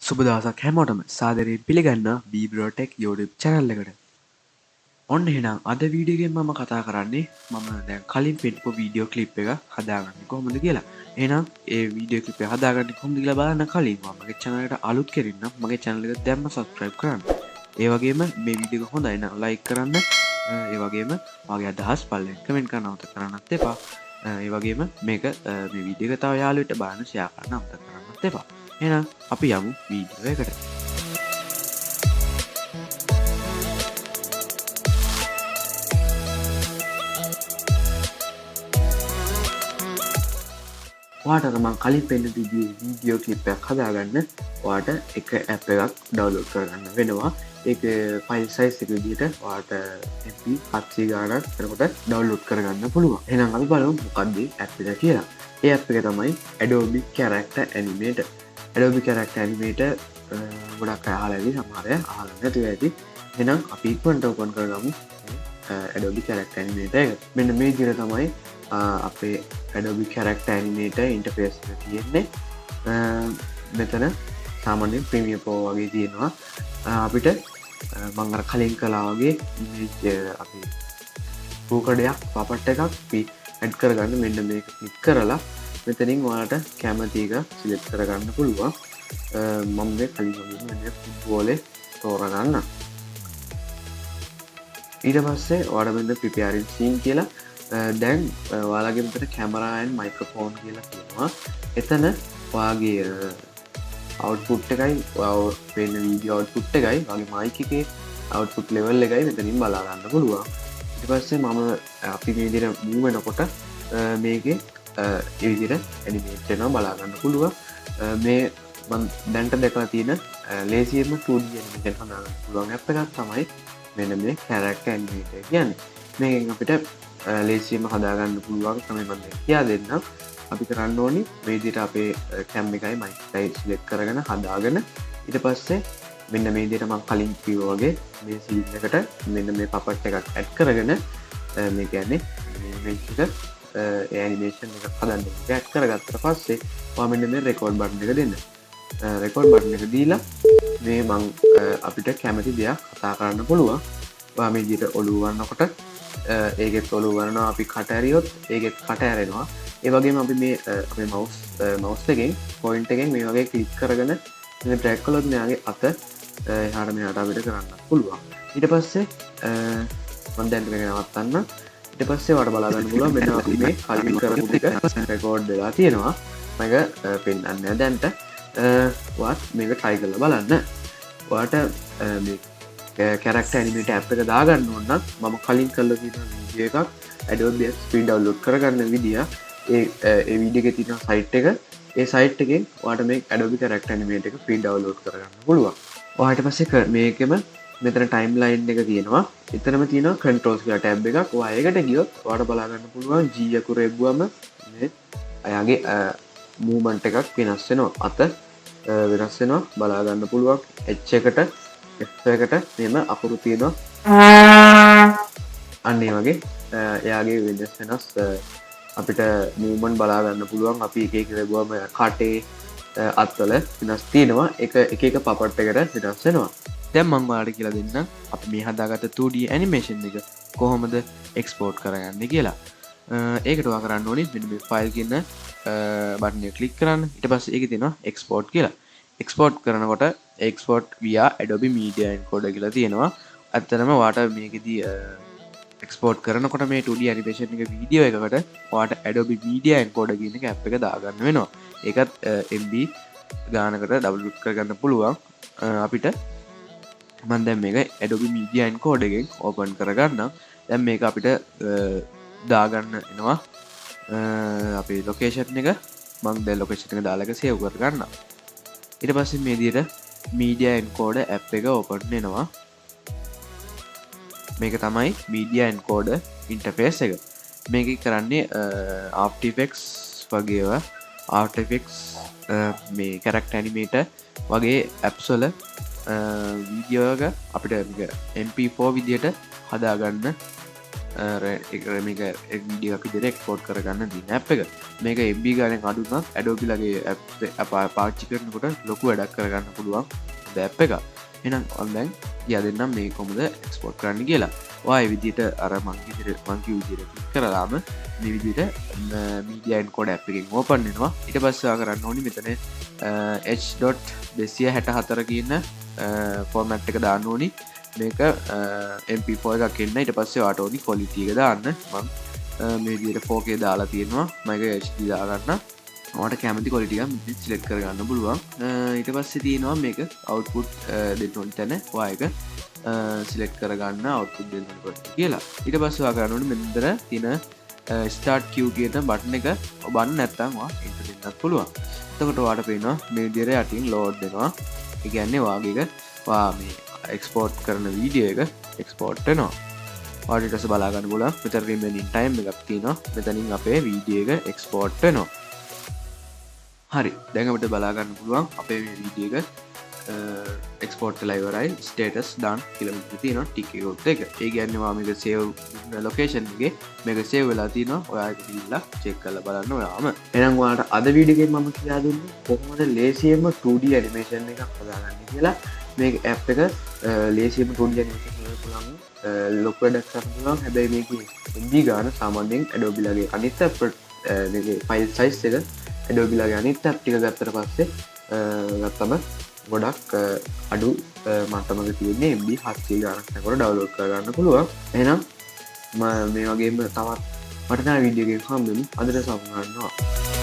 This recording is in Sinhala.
සුබ දවසක් හැමෝටම සාදරයෙන් පිළිගන්න බීබ්‍රෝටෙක් YouTube channel එකට. ඔන්න එහෙනම් අද වීඩියෝ එකෙන් මම කතා කරන්නේ මම දැන් කලින් පෙන්නපු වීඩියෝ ක්ලිප් එක හදාගන්නේ කොහොමද කියලා. එහෙනම් ඒ වීඩියෝ ක්ලිප් එක හදාගන්නේ කොහොමද කියලා බලන්න කලින් මගේ channel එකට අලුත් කෙනෙක් නම් මගේ channel එක දැම්ම subscribe කරන්න. ඒ වගේම මේ වීඩියෝ එක හොඳයි නම් like කරන්න. ඒ වගේම මගේ අදහස් පල්ලෙන් කමෙන්ට් කරන්න අමතක කරන්නත් එපා. ඒ වගේම මේක මේ වීඩියෝ එක තව යාළුවෙක්ට බලන්න share කරන්න අමතක කරන්නත් එපා. එහෙනම් අපි යමු වීඩියෝ එකට. ඔයාට මම කලින් පෙන්න වීඩියෝ ක්ලිප් එකක් හදාගන්න ඔයාට එක ඇප් එකක් ඩවුන්ලෝඩ් කරගන්න වෙනවා. ඒක ෆයිල් සයිස් එක විදිහට ඔයාට MP 700 ගානක් කරකට ඩවුන්ලෝඩ් කරගන්න පුළුවන්. එහෙනම් අපි බලමු මොකක්ද ඇප් එක කියලා. ඒ ඇප් එක තමයි Adobe Character Animator. Adobe Character Animator ගොඩක් අය අහලා ඇති, සමහර අය අහලා නැතුව ඇති. එහෙනම් අපි ඉක්මනට ඕපන් කරගමු Adobe Character Animator එක. මෙන්න මේ විදිහට තමයි අපේ Adobe Character Animator interface එක තියෙන්නේ. මෙතන සාමාන්‍යයෙන් Premiere Pro වගේ තියෙනවා. අපිට මම අර කලින් කළා වගේ image අපි රූකඩයක් පපට් එකක් අපි ඇඩ් කරගන්න. මෙන්න මේක ක්ලික් කරලා මෙතනින් ඔයාලට කැමති එක සිලෙක්ට් කරගන්න පුළුවන්. මම මේ කලින් වගේ මෙන්න ෆුට්බෝලේ තෝරගන්න. ඊට පස්සේ ඔයාලා මෙන්න preparing scene කියලා දැන් ඔයාලගේ මෙතන camera and microphone කියලා තියෙනවා. එතන ඔයාගේ output එකයි ඔයා පේන video output එකයි ඔයාගේ mic එකේ output level එකයි මෙතනින් බලා ගන්න පුළුවන්. ඊට පස්සේ මම අපි මේ විදිහට move වෙනකොට මේකේ ඒ විදිහට animate වෙනවා බලා ගන්න පුළුවන්. මේ මම දැන්ට දැකලා තියෙන ලේසියෙන්ම 2D animation හදාගන්න පුළුවන් app එකක් තමයි මෙන්න මේ character animator කියන්නේ. මේකෙන් අපිට ලේසියෙන්ම හදාගන්න පුළුවන් තමයි මම කියා දෙන්නම්. අපි කරන්න ඕනි මේ විදිහට අපේ cam එකයි mic එකයි select කරගෙන හදාගෙන ඊට පස්සේ මෙන්න මේ විදිහට මම කලින් කිව්වා වගේ මේ scene එකට මෙන්න මේ puppet එකක් add කරගෙන මේ කියන්නේ මේ image එක animation එකක් හදන්න add කරගත්තට පස්සේ ඔයා මෙන්න මේ record button එක දෙන්න. record button එක දීලා මේ මම අපිට කැමති දෙයක් කතා කරන්න පුළුවන්. ඔයා මේ විදිහට ඔළුව වන්නකොට ඒකෙත් ඔළුව වරනවා, අපි කට ඇරියොත් ඒකෙත් කට ඇරෙනවා. ඒ වගේම අපි මේ අපේ මවුස් එකෙන් පොයින්ට් එකෙන් මේ වගේ ක්ලික් කරගෙන මේ ඩ්‍රැග් කළොත් මෙයාගේ අත එහාට මෙහාට අපිට කරන්න පුළුවන්. ඊට පස්සේ මම දැන් මේක නවත්තන්න. ඊට පස්සේ ඔයාලට බලා ගන්න පුළුවන් මෙන්න අපි මේ කලින් කරපු ටික රෙකෝඩ් වෙලා තියෙනවා. මේක පෙන්නන්නේ දැන්ට ඔයාත් මේක try කරලා බලන්න. ඔයාට මේ character animator app එක දාගන්න ඕන නම් මම කලින් කරලා තියෙන වීඩියෝ එකක් Adobe Studio download කරගන්න විදිය ඒ වීඩියෝ එකේ තියෙන site එක ඒ site එකෙන් ඔයාලට මේ Adobe Character Animator එක free download කරගන්න පුළුවන්. ඔයාලට පස්සේ මේකෙම මෙතන timeline එක තියෙනවා. එතනම තියෙනවා controls කියලා tab එකක්. ඔයා ඒකට ගියොත් ඔයාලට බලා ගන්න පුළුවන් G අකුර එබ්බුවම මේ අයගේ movement එකක් වෙනස් වෙනවා. අත වෙනස් වෙනවා බලා ගන්න පුළුවන්. H එකට F එකට මෙම අකුරු තියෙනවා. අන්න ඒ වගේ එයාගේ වෙනස් අපිට movement බලා ගන්න පුළුවන්. අපි එක එක ලැබුවම කටේ අත්වල වෙනස් තියෙනවා. එක එක puppet එකට වෙනස් වෙනවා. දැන් මම ඔයාලට කියලා දෙන්නම් අපි මේ හදාගත්ත 2D animation එක කොහොමද export කරගන්නේ කියලා. ඒකට ඔයා කරන්න ඕනේ මෙන්න මේ file කියන බටන් එක click කරන්න. ඊට පස්සේ ඒකේ තියෙනවා export කියලා. export කරනකොට export via Adobe Media Encoder කියලා තියෙනවා. ඇත්තටම ඔයාට මේකෙදී export කරනකොට මේ 2D animation එක වීඩියෝ එකකට ඔයාට Adobe Media Encoder කියන එක app එක දාගන්න වෙනවා. ඒකත් MB ගානකට download කරගන්න පුළුවන්. අපිට මම දැන් මේක Adobe Media Encoder එකෙන් open කරගන්නම්. දැන් මේක අපිට දාගන්න එනවා අපේ location එක. මම දැන් location එක දාලා එක save කරගන්නම්. ඊට පස්සේ මේ විදිහට Media Encoder app එක open වෙනවා. මේක තමයි Media Encoder interface එක. මේක කරන්නේ After Effects වගේ After Effects මේ character animator වගේ apps වල වීඩියෝ එක අපිට MP4 විදිහට හදාගන්න මේක වීඩියෝ අපි දෙර එක්ස්පෝර්ට් කරගන්න දින ඇප් එක මේක එබ්බි ගාන අඩුනත් Adobe ලගේ පාච්චි කරනකොට ලොකු වැඩක් කරගන්න පුළුවන් දැප් එක එනම් ඔන්ලයින් යදන්නම් මේ කොමද එක්ස්පෝර්ට් කරන්න කියලා වාය විදිට අර මංකි විදිර කරලාම මේ විදිට මීඩියන් කොඩ ඇ් එකින් ඕපන්නවා ඉට පස්වා කරන්න ඕනි මෙතන H.264 කියන්න ෆෝර්මැට් එක දාන්න ඕනි මේක MP4 එකක් එන්න ඊට පස්සේ ආටෝනි කොලිටිය එක දාන්න මම මේ විදිහට 4K දාලා තියෙනවා මම HD දාගන්න ඔයාලට කැමති කොලිටි එක සිලෙක්ට් කරගන්න පුළුවන් ඊට පස්සේ තියෙනවා මේක අවුට්පුට් දෙන්න ඕන තැන ඔයා එක සිලෙක්ට් කරගන්න අවුට්පුට් දෙන්න ඕන කියලා ඊට පස්සේ ඔයා කරන්න ඕනේ මෙතන තියෙන ස්ටාර්ට් queue කියන බටන් එක ඔබන්න නැත්නම් ඔයා එන්ටර් දෙන්නත් පුළුවන් එතකොට ඔයාලට පේනවා මේ විදිහට යටින් ලෝඩ් වෙනවා ඒ කියන්නේ ඔයාගේ ඔයා මේ එක්ස්පෝර්ට් කරන වීඩියෝ එක එක්ස්පෝර්ට් වෙනවා ඔයාලට ඊට බලාගන්න පුළුවන් මෙතන රිමේනින් ටයිම් එකක් තියෙනවා මෙතනින් අපේ වීඩියෝ එක එක්ස්පෝර්ට් වෙනවා හරි දැන් අපිට බලාගන්න පුළුවන් අපේ මේ වීඩියෝ එක එක්ස්පෝර්ට් වෙලා ඉවරයි ස්ටේටස් ඩන් කියලා මෙතන තියෙනවා ටික් එකත් එක ඒ කියන්නේ ඔයා මේක සේව් ලොකේෂන් එකේ මේක සේව් වෙලා තියෙනවා ඔයා ඒක දීලා චෙක් කරලා බලන්න ඔයාම එහෙනම් ඔයාලට අද වීඩියෝ එකෙන් මම කියලා දුන්නේ කොහොමද ලේසියෙන්ම 2D ඇනිමේෂන් එකක් හදාගන්නේ කියලා මේක ඇප් එක ලේසියෙන්ම 2D ඇනිමේෂන් කරන්න පුළුවන් ලොකු වැඩක් කරන්න පුළුවන් හැබැයි මේකේ MB ගාන සාමාන්‍යයෙන් Adobe ලගේ අනිත් ඇප් මේකේ ෆයිල් සයිස් එක Adobe ලගේ අනිත් ඇප් ටික ගත්තට පස්සේ ගත්තම ගොඩක් අඩු මට්ටමක තියෙන්නේ MB 700 ගානක් නේකොට ඩවුන්ලෝඩ් කරගන්න පුළුවන් එහෙනම් මේ වගේම තවත් වටිනා වීඩියෝ එකක් හම්බෙමු අදට සමු ගන්නවා